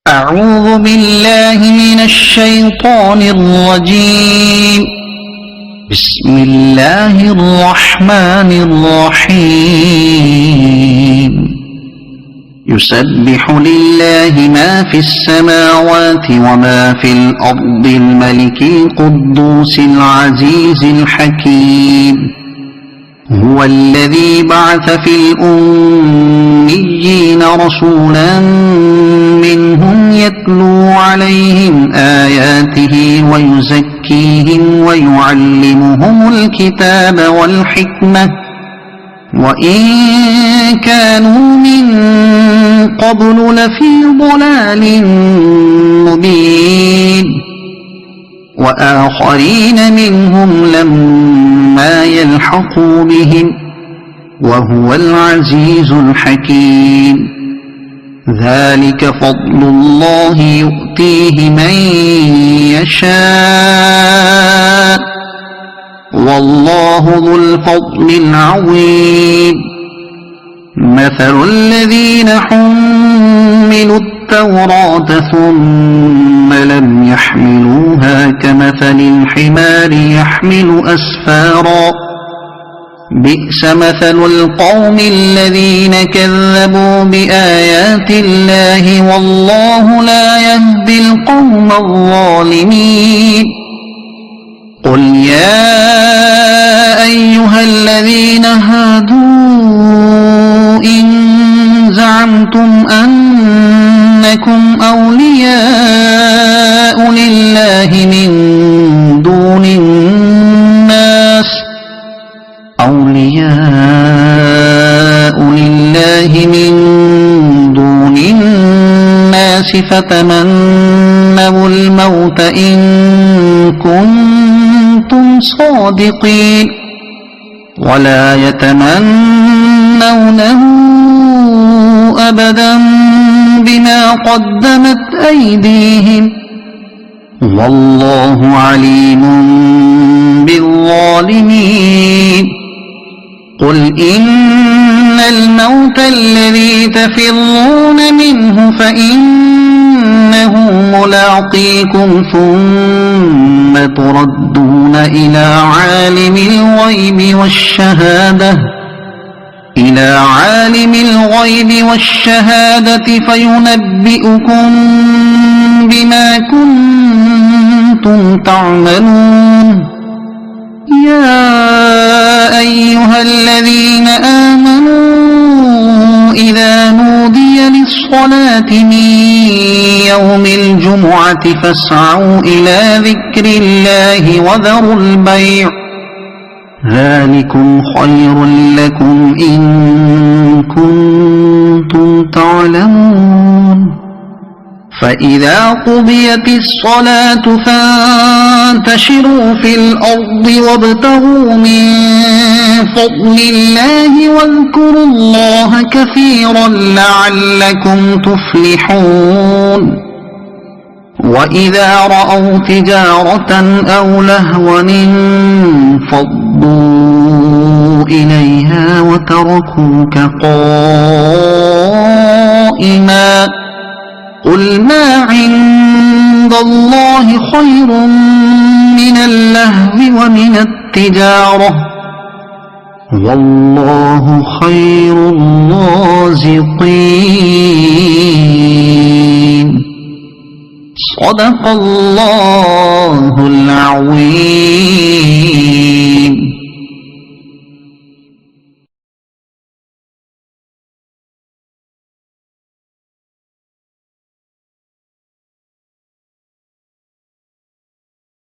أعوذ بالله من الشيطان الرجيم. بسم الله الرحمن الرحيم. يسبح لله ما في السماوات وما في الأرض الملك القدوس العزيز الحكيم. هو الذي بعث في الأميين رسولا منهم يتلو عليهم آياته ويزكيهم ويعلمهم الكتاب والحكمة وإن كانوا من قبل لفي ضلال مبين. وآخرين منهم لما يلحقوا بهم وهو العزيز الحكيم. ذلك فضل الله يؤتيه من يشاء والله ذو الفضل العظيم. مثل الذين حملوا التوراة ثم لم يحملوها كمثل الحمار يحمل أسفارا بئس مثل القوم الذين كذبوا بآيات الله والله لا يهدي القوم الظالمين. قل يا أيها الذين هادوا إن زعمتم أنكم أولياء لله من دون الناس فتمنوا الموت إن كنتم صادقين ولا يتمنونه أبدا بما قدمت أيديهم والله عليم بالظالمين. قل إن الموت الذي تفرون منه فإنه ملاقيكم ثم تردون إلى عالم الغيب والشهادة فينبئكم بما كنتم تعملون. يا أيها الذين آمنوا إذا نودي للصلاة من يوم الجمعة فاسعوا إلى ذكر الله وذروا البيع ذلكم خير لكم إن كنتم تعلمون. فإذا قضيت الصلاة فانتشروا في الأرض وابتغوا من فضل الله واذكروا الله كثيرا لعلكم تفلحون. وإذا رأوا تجارة أو لهوا انفضوا إليها وتركوك قائما قل ما عند الله خير من اللهو ومن التجارة والله خير الرازقين. صدق الله العظيم.